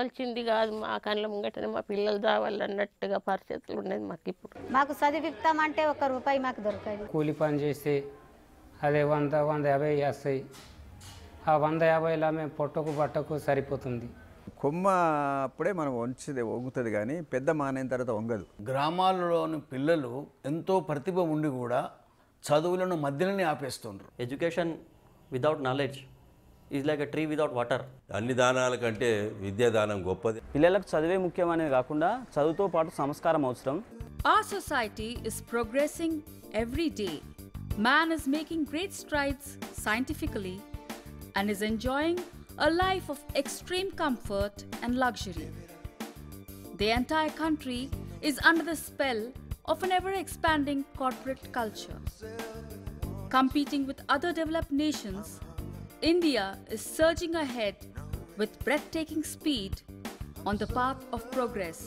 కాల్చింది కాదు, మా కళ్ళ ముంగటనే మా పిల్లలు చావాలన్నట్టుగా పరిస్థితులు ఉన్నది మాకు ఇప్పుడు. మాకు చదివిస్తామంటే ₹1 మాకు దొరకదు. కూలి పని చేస్తే అదే 100-150 వస్తాయి. ఆ 150లో మేము పొట్టకు బట్టకు సరిపోతుంది. కొమ్మ అప్పుడే మనం వంగుతుంది కానీ పెద్ద మానైన తర్వాత వంగదు. గ్రామాల్లోని పిల్లలు ఎంతో ప్రతిభ ఉండి కూడా చదువులను మధ్యలోనే ఆపేస్తుండ్రు. Education without knowledge is like a tree without water. అన్ని దానాల కంటే విద్యాదానం గొప్పది. పిల్లలకు చదివే ముఖ్యమనేది కాకుండా చదువుతో పాటు సంస్కారం అవసరం. Our society is progressing every day. Man is making great strides scientifically and is enjoying a life of extreme comfort and luxury. The entire country is under the spell of an ever-expanding corporate culture. Competing with other developed nations, India is surging ahead with breathtaking speed on the path of progress.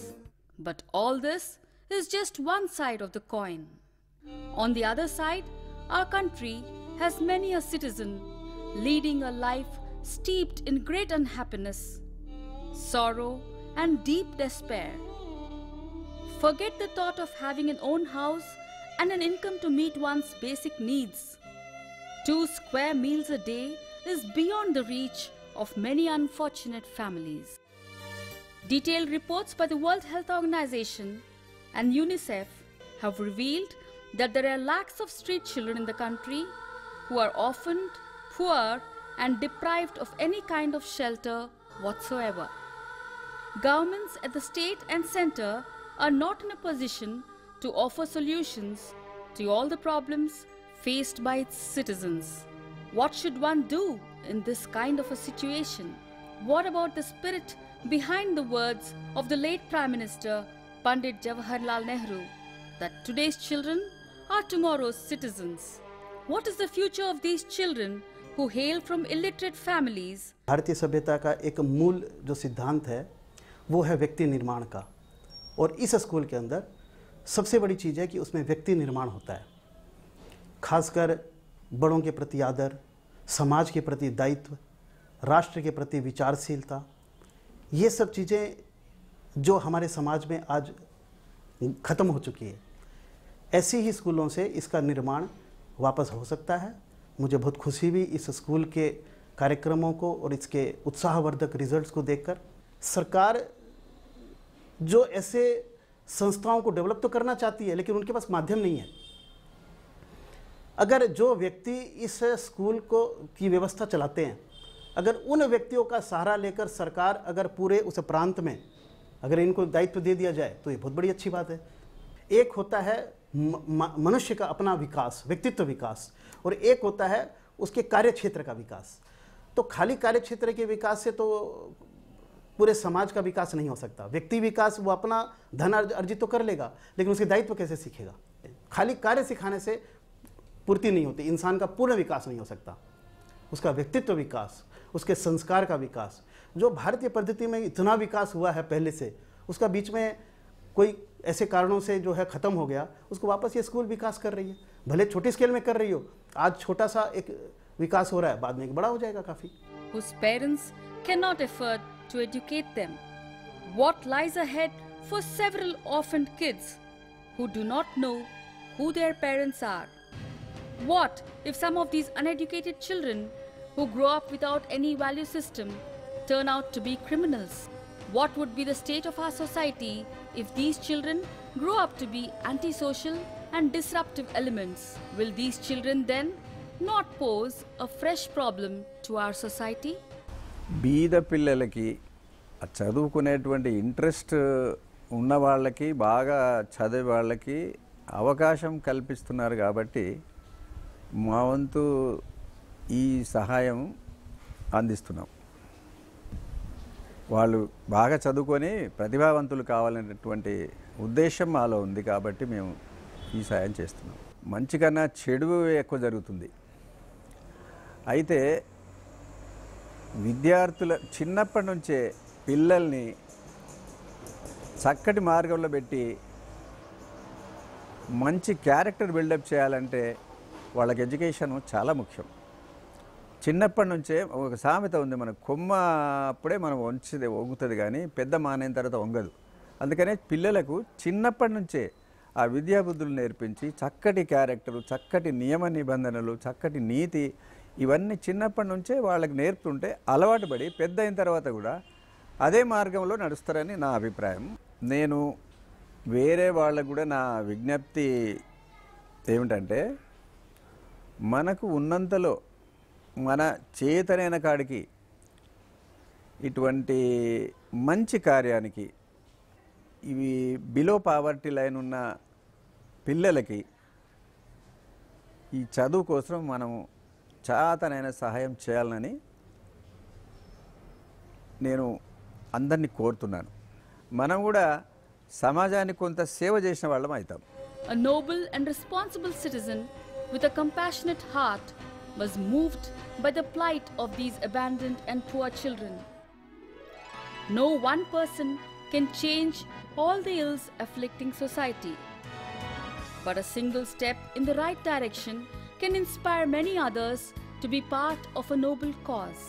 But all this is just one side of the coin. On the other side, our country has many a citizen leading a life steeped in great unhappiness, sorrow, and deep despair. Forget the thought of having an own house and an income to meet one's basic needs. 2 square meals a day is beyond the reach of many unfortunate families. Detailed reports by the World Health Organization and UNICEF have revealed that there are lakhs of street children in the country who are orphaned, poor, and deprived of any kind of shelter whatsoever. Governments at the state and center are not in a position to offer solutions to all the problems faced by its citizens. What should one do in this kind of a situation? What about the spirit behind the words of the late Prime Minister Pandit Jawaharlal Nehru that today's children are tomorrow's citizens? What is the future of these children who hail from illiterate families? भारतीय सभ्यता का एक मूल जो सिद्धांत है वो है व्यक्ति निर्माण का, और इस स्कूल के अंदर सबसे बड़ी चीज़ है कि उसमें व्यक्ति निर्माण होता है। खासकर बड़ों के प्रति आदर, समाज के प्रति दायित्व, राष्ट्र के प्रति विचारशीलता, ये सब चीज़ें जो हमारे समाज में आज ख़त्म हो चुकी है, ऐसे ही स्कूलों से इसका निर्माण वापस हो सकता है। मुझे बहुत खुशी हुई इस स्कूल के कार्यक्रमों को और इसके उत्साहवर्धक रिजल्ट्स को देखकर। सरकार जो ऐसे संस्थाओं को डेवलप तो करना चाहती है, लेकिन उनके पास माध्यम नहीं है। अगर जो व्यक्ति इस स्कूल को की व्यवस्था चलाते हैं, अगर उन व्यक्तियों का सहारा लेकर सरकार अगर पूरे उस प्रांत में अगर इनको दायित्व दे दिया जाए तो ये बहुत बड़ी अच्छी बात है। एक होता है मनुष्य का अपना विकास, व्यक्तित्व विकास, और एक होता है उसके कार्य क्षेत्र का विकास। तो खाली कार्य क्षेत्र के विकास से तो पूरे समाज का विकास नहीं हो सकता। व्यक्ति विकास वो अपना धन अर्जित तो कर लेगा, लेकिन उसके दायित्व कैसे सीखेगा? खाली कार्य सिखाने से पूर्ति नहीं होती, इंसान का पूर्ण विकास नहीं हो सकता। उसका व्यक्तित्व विकास, उसके संस्कार का विकास, जो भारतीय पद्धति में इतना विकास हुआ है पहले से, उसका बीच में कोई ऐसे कारणों से जो है ख़त्म हो गया, उसको वापस ये स्कूल विकास कर रही है। भले छोटी स्केल में कर रही हो, आज छोटा सा एक विकास हो रहा है, बाद में एक बड़ा हो जाएगा काफ़ी। Whose parents cannot afford to educate them. What lies ahead for several orphaned kids who do not know who their parents are? What if some of these uneducated children who grow up without any value system turn out to be criminals? What would be the state of our society if these children grow up to be antisocial and disruptive elements? Will these children then not pose a fresh problem to our society? బీద పిల్లలకి చదువుకునేటువంటి interest ఉన్న వాళ్ళకి, బాగా చదివే వాళ్ళకి అవకాశం కల్పిస్తున్నారు కాబట్టి మా వంతు ఈ సహాయం అందిస్తున్నాం. వాళ్ళు బాగా చదువుకొని ప్రతిభావంతులు కావాలనేటువంటి ఉద్దేశం మాలో ఉంది కాబట్టి మేము ఈ సహాయం చేస్తున్నాం. మంచి కన్నా చెడు ఎక్కువ జరుగుతుంది. అయితే విద్యార్థుల చిన్నప్పటి నుంచే పిల్లల్ని చక్కటి మార్గంలో పెట్టి మంచి క్యారెక్టర్ బిల్డప్ చేయాలంటే వాళ్ళకి ఎడ్యుకేషన్ చాలా ముఖ్యం. చిన్నప్పటి నుంచే ఒక సామెత ఉంది, మన కొమ్మ అప్పుడే మనం వంగుతుంది కానీ పెద్ద మానైన తర్వాత వంగదు. అందుకనే పిల్లలకు చిన్నప్పటి నుంచే ఆ విద్యాబుద్ధులు నేర్పించి చక్కటి క్యారెక్టరు, చక్కటి నియమ నిబంధనలు, చక్కటి నీతి ఇవన్నీ చిన్నప్పటి నుంచే వాళ్ళకి నేర్పుతుంటే అలవాటు పడి పెద్ద అయిన తర్వాత కూడా అదే మార్గంలో నడుస్తారని నా అభిప్రాయం. నేను వేరే వాళ్ళకు కూడా నా విజ్ఞప్తి ఏమిటంటే, మనకు ఉన్నంతలో మన చేతనైన కాడికి ఇటువంటి మంచి కార్యానికి ఇవి బిలో పావర్టీ లైన్ ఉన్న పిల్లలకి ఈ చదువు కోసం మనము చాతనైన సహాయం చేయాలని నేను అందరినీ కోరుతున్నాను. మనం కూడా సమాజానికి కొంత సేవ చేసిన వాళ్ళం అవుతాం. A noble and responsible citizen with a compassionate heart was moved by the plight of these abandoned and poor children. No one person can change all the ills afflicting society, but a single step in the right direction can inspire many others to be part of a noble cause.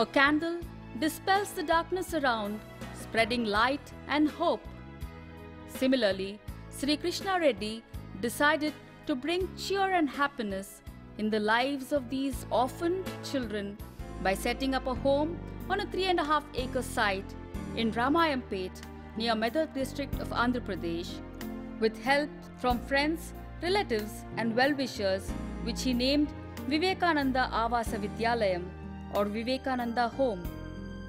A candle dispels the darkness around, spreading light and hope. Similarly, Sri Krishna Reddy decided to bring cheer and happiness in the lives of these orphaned children by setting up a home on a 3.5-acre site in Ramayampet near Medak district of Andhra Pradesh, with help from friends, relatives and well-wishers, which he named Vivekananda Avasa Vidyalayam or Vivekananda Home.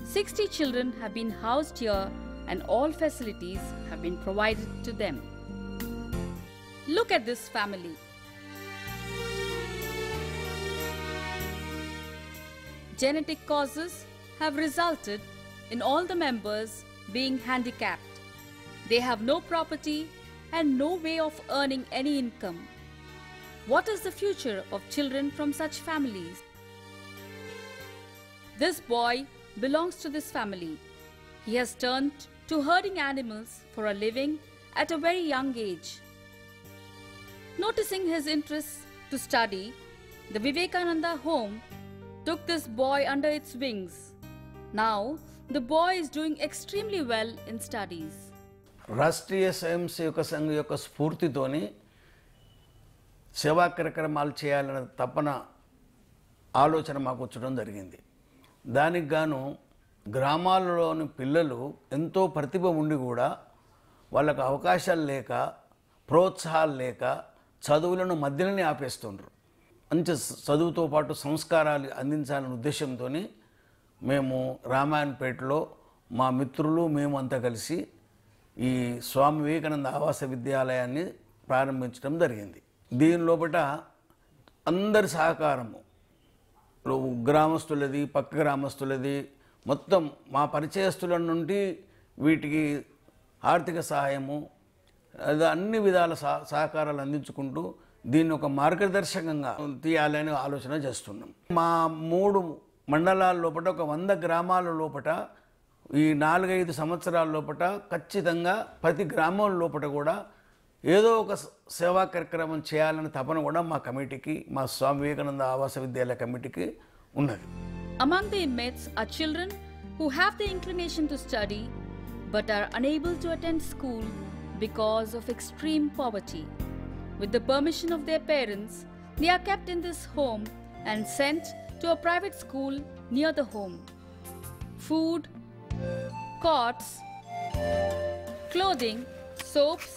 60 children have been housed here and all facilities have been provided to them. Look at this family. Genetic causes have resulted in all the members being handicapped. They have no property and no way of earning any income. What is the future of children from such families? This boy belongs to this family. He has turned to herding animals for a living at a very young age. Noticing his interest to study, the Vivekananda Home took this boy under its wings. Now, the boy is doing extremely well in studies. Rashtriya స్వయం సేవక సంఘం యొక్క స్ఫూర్తితోని సేవా కార్యక్రమాలు చేయాలనే తపన ఆలోచన మాకు వచ్చడం జరిగింది. దానికి గాను గ్రామాలలోని పిల్లలు ఎంతో ప్రతిభ ఉండి కూడా వాళ్ళకు అవకాశాలు లేక, ప్రోత్సాహాలు లేక చదువులను మధ్యలోనే ఆపేస్తుండ్రు. మంచి చదువుతో పాటు సంస్కారాలు అందించాలనే ఉద్దేశంతో మేము రామాయణపేటలో మా మిత్రులు మేమంతా కలిసి ఈ స్వామి వివేకానంద ఆవాస విద్యాలయాన్ని ప్రారంభించడం జరిగింది. దీని లోపల అందరి సహకారము, గ్రామస్తులది, పక్క గ్రామస్తులది, మొత్తం మా పరిచయస్తుల నుండి వీటికి ఆర్థిక సహాయము, అన్ని విధాల సహకారాలు అందించుకుంటూ దీన్ని ఒక మార్గదర్శకంగా తీయాలని ఆలోచన చేస్తున్నాం. మా 3 మండలాల లోపల ఒక 100 గ్రామాల లోపల ఈ 4-5 సంవత్సరాల లోపల ఖచ్చితంగా ప్రతి గ్రామం లోపల కూడా ఏదో ఒక సేవా కార్యక్రమం చేయాలనే తపన కూడా మా కమిటీకి, మా స్వామి వివేకానంద ఆవాస విద్యాలయ కమిటీకి ఉన్నది. Among the inmates are children who have the inclination to study but are unable to attend school because of extreme poverty. With the permission of their parents, they are kept in this home and sent to a private school near the home. Food, cots, clothing, soaps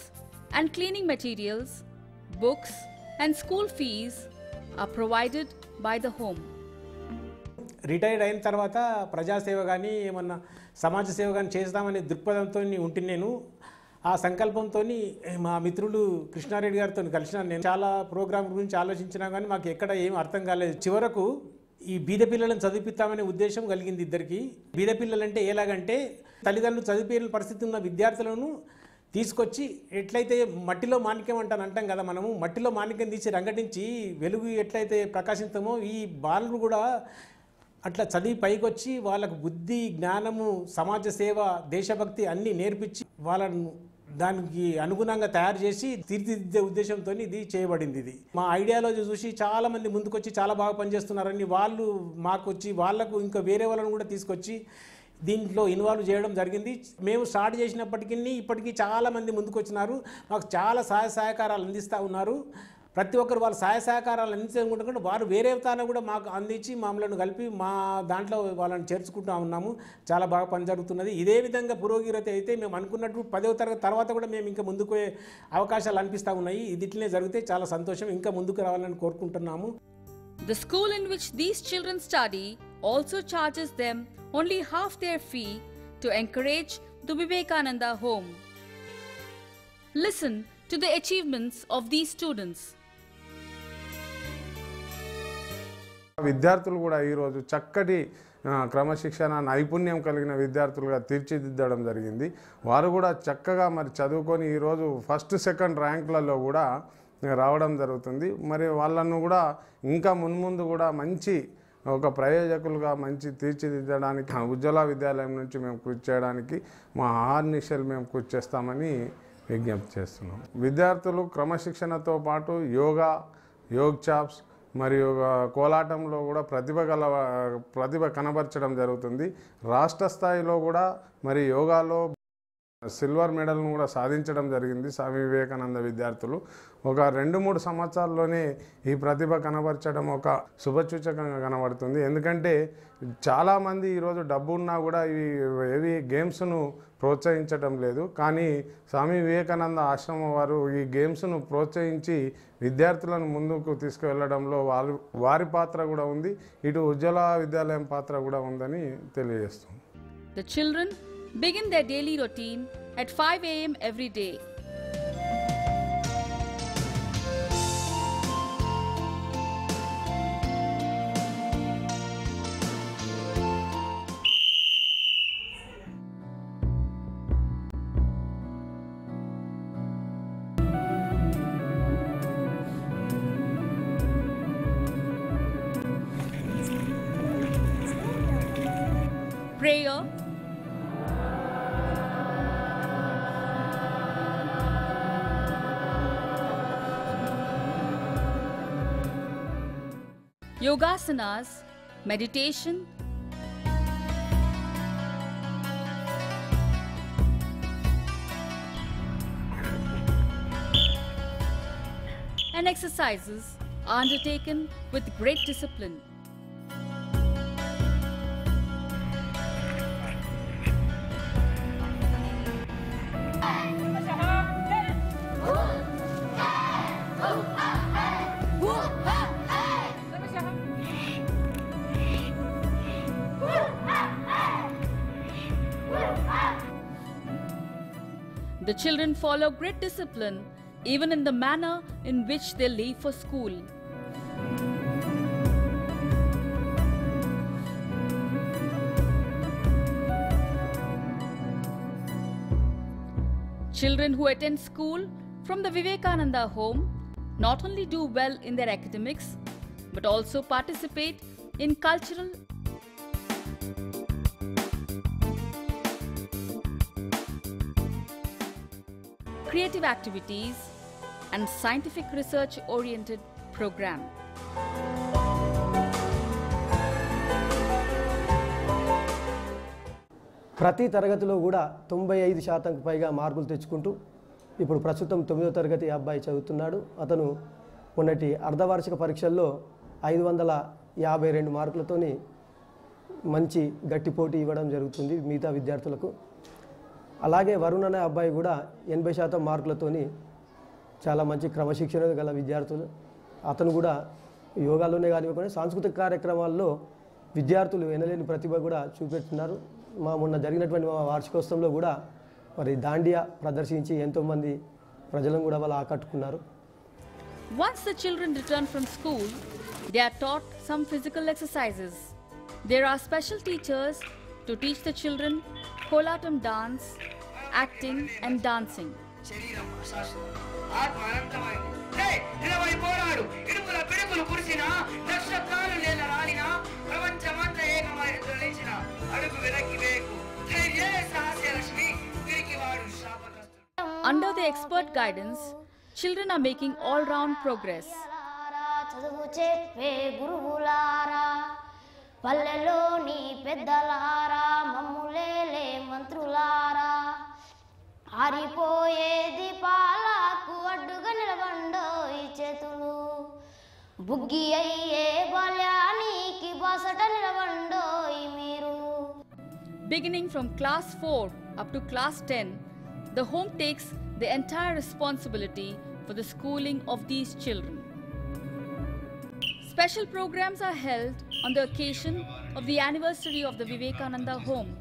and cleaning materials, books and school fees are provided by the home. Retired అయిన తర్వాత ప్రజాసేవ కానీ ఏమన్నా సమాజ సేవ కానీ చేస్తామనే దృక్పథంతో ఉంటే నేను ఆ సంకల్పంతో మా మిత్రులు కృష్ణారెడ్డి గారితో కలిసినాను. నేను చాలా ప్రోగ్రాం గురించి ఆలోచించినా కానీ మాకు ఎక్కడ ఏం అర్థం కాలేదు. చివరకు ఈ బీద పిల్లలను చదివిస్తామనే ఉద్దేశం కలిగింది ఇద్దరికి. బీద పిల్లలంటే ఎలాగంటే తల్లిదండ్రులు చదివిపోయిన పరిస్థితి ఉన్న విద్యార్థులను తీసుకొచ్చి ఎట్లయితే మట్టిలో మాణిక్యం అంటాం కదా, మనము మట్టిలో మాణిక్యం తీసి రంగటించి వెలుగు ఎట్లయితే ప్రకాశిస్తామో ఈ బాలురు కూడా అట్లా చదివి పైకి వచ్చి వాళ్ళకు బుద్ధి, జ్ఞానము, సమాజ సేవ, దేశభక్తి అన్నీ నేర్పించి వాళ్ళను దానికి అనుగుణంగా తయారు చేసి తీర్చిదిద్దే ఉద్దేశంతో ఇది చేయబడింది. ఇది మా ఐడియాలజీ చూసి చాలామంది ముందుకొచ్చి చాలా బాగా పనిచేస్తున్నారని వాళ్ళు మాకు వచ్చి వాళ్ళకు ఇంకా వేరే వాళ్ళని కూడా తీసుకొచ్చి దీంట్లో ఇన్వాల్వ్ చేయడం జరిగింది. మేము స్టార్ట్ చేసినప్పటికీ ఇప్పటికీ చాలామంది ముందుకు వచ్చినారు, మాకు చాలా సహాయ సహకారాలు అందిస్తూ ఉన్నారు. ప్రతి ఒక్కరు వాళ్ళ సహాయ సహకారాలు అందించుకుంటే వారు వేరే తాను కూడా మాకు అందించి మమ్మల్ని కలిపి మా దాంట్లో వాళ్ళని చేర్చుకుంటూ ఉన్నాము. చాలా బాగా పని జరుగుతున్నది. ఇదే విధంగా పురోగతి అయితే మేము అనుకున్నట్టు 10వ తరగతి తర్వాత కూడా మేము ఇంకా ముందుకు అవకాశాలు అనిపిస్తూ ఉన్నాయి. ఇది ఇట్లనే జరిగితే చాలా సంతోషం, ఇంకా ముందుకు రావాలని కోరుకుంటున్నాము. The school in which these children study also charges them only half their fee to encourage the Vivekananda home. Listen to the achievements of these students. విద్యార్థులు కూడా ఈరోజు చక్కటి క్రమశిక్షణ నైపుణ్యం కలిగిన విద్యార్థులుగా తీర్చిదిద్దడం జరిగింది. వారు కూడా చక్కగా మరి చదువుకొని ఈరోజు ఫస్ట్ సెకండ్ ర్యాంకులలో కూడా రావడం జరుగుతుంది. మరి వాళ్ళను కూడా ఇంకా మున్ముందు కూడా మంచి ఒక ప్రయోజకులుగా మంచి తీర్చిదిద్దడానికి ఉజ్వల విద్యాలయం నుంచి మేము కృషి చేయడానికి మా ఆర్నిషల్ మేము కృషి చేస్తామని విజ్ఞప్తి చేస్తున్నాం. విద్యార్థులు క్రమశిక్షణతో పాటు యోగ్ చాప్స్ మరియు కోలాటంలో కూడా ప్రతిభ కనబరచడం జరుగుతుంది. రాష్ట్ర స్థాయిలో కూడా మరి యోగాలో సిల్వర్ మెడల్ను కూడా సాధించడం జరిగింది. స్వామి వివేకానంద విద్యార్థులు ఒక 2-3 సంవత్సరాల్లోనే ఈ ప్రతిభ కనబరచడం ఒక శుభసూచకంగా కనబడుతుంది. ఎందుకంటే చాలామంది ఈరోజు డబ్బు ఉన్నా కూడా ఏవి గేమ్స్ను ప్రోత్సహించడం లేదు. కానీ స్వామి వివేకానంద ఆశ్రమం వారు ఈ గేమ్స్ను ప్రోత్సహించి విద్యార్థులను ముందుకు తీసుకువెళ్ళడంలో వారి పాత్ర కూడా ఉంది, ఇటు ఉజ్వల విద్యాలయం పాత్ర కూడా ఉందని తెలియజేస్తుంది. The children begin their daily routine at 5 a.m. every day. Prayer, yogasanas, meditation, and exercises are undertaken with great discipline. The children follow great discipline even in the manner in which they leave for school. Children who attend school from the Vivekananda home not only do well in their academics but also participate in cultural creative activities and scientific research-oriented program. ప్రతి తరగతిలో కూడా 95% పైగా మార్కులు తెచ్చుకుంటూ ఇప్పుడు ప్రస్తుతం 9వ తరగతి అబ్బాయి చదువుతున్నాడు. అతను మొన్నటి అర్ధవార్షిక పరీక్షల్లో 552 మార్కులతోని మంచి గట్టి పోటీ ఇవ్వడం జరుగుతుంది మిగతా విద్యార్థులకు. అలాగే వరుణ్ అనే అబ్బాయి కూడా 80% మార్కులతోని చాలా మంచి క్రమశిక్షణ గల విద్యార్థులు. అతను కూడా యోగాలోనే కానివ్వకుండా సాంస్కృతిక కార్యక్రమాల్లో విద్యార్థులు ఎనలేని ప్రతిభ కూడా చూపెడుతున్నారు. మొన్న జరిగినటువంటి మా వార్షికోత్సవంలో కూడా మరి దాండియా ప్రదర్శించి ఎంతోమంది ప్రజలను కూడా వాళ్ళు ఆకట్టుకున్నారు. Once the children return from school, they are taught some physical exercises. There are special teachers to teach the children Kolatam dance, acting and dancing. the expert guidance, children are making all-round progress. చదువు చెప్పే గురువులారా, పల్లెలోని పెద్దలారా, మమ్ములేలే మంత్రులారా, ఆరిపోయే దీపాలకు అడ్డుగా నిలబండో ఈ చేతులు, బుగ్గి అయ్యే బాల్యానికి బాసట నిలబండో ఈ మీరు. Beginning from class 4 up to class 10, the home takes the entire responsibility for the schooling of these children. Special programs are held on the occasion of the anniversary of the Vivekananda home.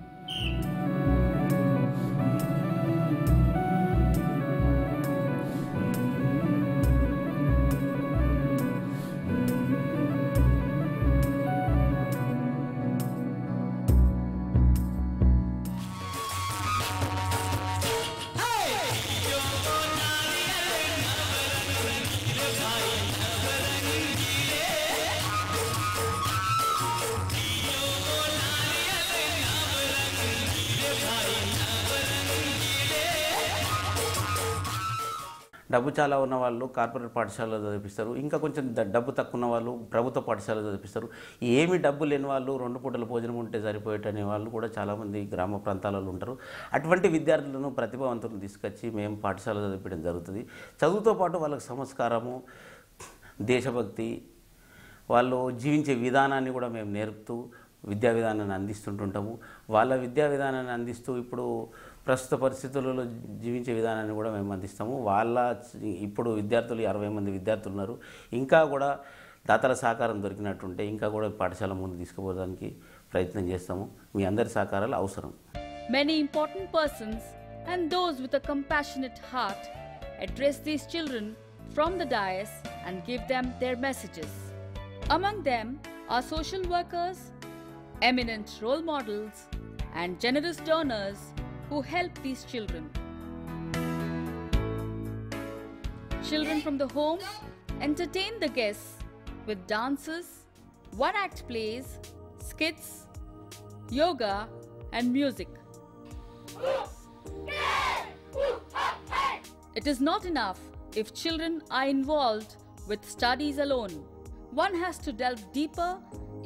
డబ్బు చాలా ఉన్న వాళ్ళు corporate పాఠశాలలో చదివిస్తారు, ఇంకా కొంచెం డబ్బు తక్కువ ఉన్న వాళ్ళు ప్రభుత్వ పాఠశాలలో చదివిస్తారు. ఏమి డబ్బు లేని వాళ్ళు 2 పూటల భోజనం ఉంటే సరిపోయేటనే వాళ్ళు కూడా చాలామంది గ్రామ ప్రాంతాలలో ఉంటారు. అటువంటి విద్యార్థులను ప్రతిభావంతులను తీసుకొచ్చి మేము పాఠశాల చదివించడం జరుగుతుంది. చదువుతో పాటు వాళ్ళకి సంస్కారము, దేశభక్తి, వాళ్ళు జీవించే విధానాన్ని కూడా మేము నేర్పుతూ విద్యా విధానాన్ని అందిస్తుంటుంటాము. వాళ్ళ విద్యా విధానాన్ని అందిస్తూ ఇప్పుడు ప్రస్తుత పరిస్థితులలో జీవించే విధానాన్ని కూడా మేము అందిస్తాము. ఇప్పుడు విద్యార్థులు 60 మంది విద్యార్థులు ఉన్నారు. ఇంకా కూడా దాతల సహకారం దొరికినట్టుంటే ఇంకా కూడా పాఠశాల ముందు తీసుకుపోవడానికి ప్రయత్నం చేస్తాము. మీ అందరి సహకారాలు అవసరం. Many important persons and those with a compassionate heart address these children from the dais and give them their messages. Among them are social workers, eminent role models, and generous donors who help these children. Children from the home entertain the guests with dances, one-act plays, skits, yoga, and music. It is not enough if children are involved with studies alone. One has to delve deeper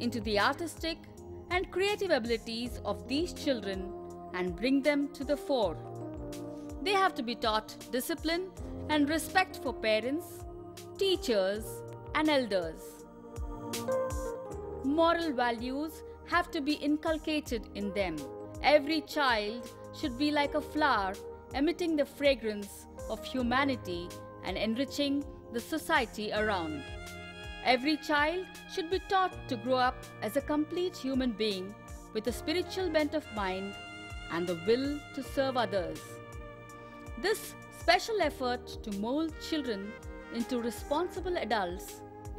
into the artistic and creative abilities of these children and bring them to the fore. They have to be taught discipline and respect for parents, teachers, and elders. Moral values have to be inculcated in them. Every child should be like a flower emitting the fragrance of humanity and enriching the society around. Every child should be taught to grow up as a complete human being with a spiritual bent of mind and the will to serve others. This special effort to mold children into responsible adults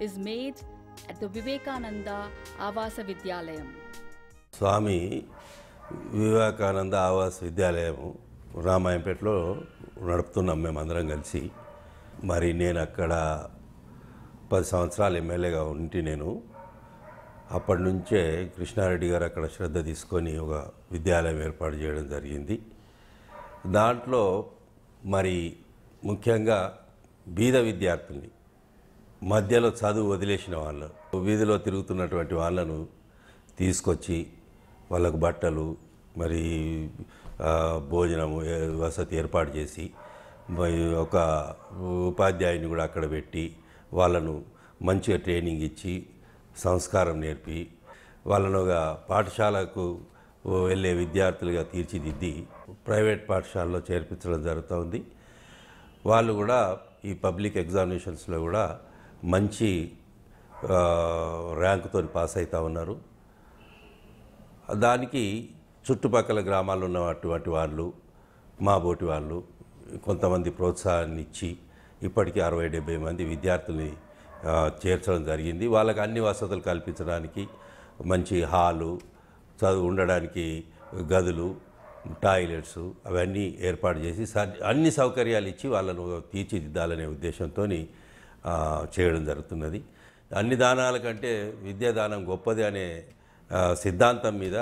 is made at the Vivekananda Avasa Vidyalayam. Swami Vivekananda Awas విద్యాలయం రామాయంపేటలో నడుపుతున్నాం మేమందరం కలిసి. మరి నేను అక్కడ 10 సంవత్సరాలు ఎమ్మెల్యేగా ఉంటే నేను అప్పటి నుంచే కృష్ణారెడ్డి గారు అక్కడ శ్రద్ధ తీసుకొని ఒక విద్యాలయం ఏర్పాటు చేయడం జరిగింది. దాంట్లో మరి ముఖ్యంగా బీద విద్యార్థుల్ని, మధ్యలో చదువు వదిలేసిన వాళ్ళు, వీధిలో తిరుగుతున్నటువంటి వాళ్ళను తీసుకొచ్చి వాళ్ళకు బట్టలు, మరి భోజనము వసతి ఏర్పాటు చేసి ఒక ఉపాధ్యాయుని కూడా అక్కడ పెట్టి వాళ్ళను మంచిగా ట్రైనింగ్ ఇచ్చి సంస్కారం నేర్పి వాళ్ళను ఒక పాఠశాలకు వెళ్ళే విద్యార్థులుగా తీర్చిదిద్ది ప్రైవేట్ పాఠశాలలో చేర్పించడం జరుగుతుంది. వాళ్ళు కూడా ఈ పబ్లిక్ ఎగ్జామినేషన్స్లో కూడా మంచి ర్యాంకుతో పాస్ అవుతూ ఉన్నారు. దానికి చుట్టుపక్కల గ్రామాల్లో ఉన్నటువంటి వాళ్ళు, మా బోటి వాళ్ళు కొంతమంది ప్రోత్సాహాన్ని ఇచ్చి ఇప్పటికీ 60-70 మంది విద్యార్థుల్ని చేర్చడం జరిగింది. వాళ్ళకి అన్ని వసతులు కల్పించడానికి మంచి హాలు, చదువు ఉండడానికి గదులు, టాయిలెట్స్ అవన్నీ ఏర్పాటు చేసి అన్ని సౌకర్యాలు ఇచ్చి వాళ్ళను తీర్చిదిద్దాలనే ఉద్దేశంతో చేయడం జరుగుతున్నది. అన్ని దానాల కంటే విద్యాదానం గొప్పది అనే సిద్ధాంతం మీద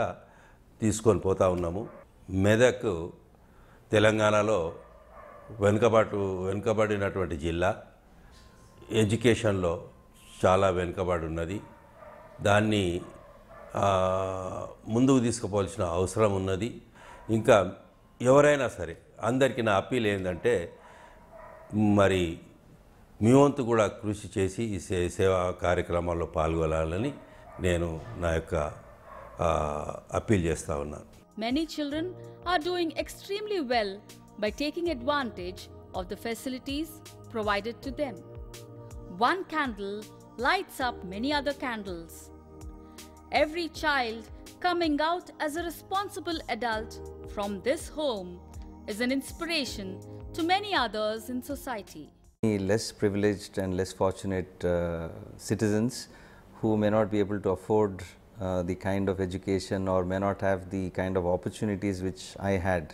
తీసుకొని పోతా ఉన్నాము. మెదక్ తెలంగాణలో వెనుకబడినటువంటి జిల్లా. ఎడ్యుకేషన్లో చాలా వెనుకబడి ఉన్నది. దాన్ని ముందుకు తీసుకుపోవాల్సిన అవసరం ఉన్నది. ఇంకా ఎవరైనా సరే అందరికీ నా అప్పీల్ ఏంటంటే మరి మీ వంతు కూడా కృషి చేసి ఈ సేవా కార్యక్రమాల్లో పాల్గొనాలని నేను నా యొక్క అప్పీల్ చేస్తూ ఉన్నాను. Many children are doing extremely well by taking advantage of the facilities provided to them. One candle lights up many other candles. Every child coming out as a responsible adult from this home is an inspiration to many others in society. Less privileged and less fortunate citizens who may not be able to afford the kind of education or may not have the kind of opportunities which I had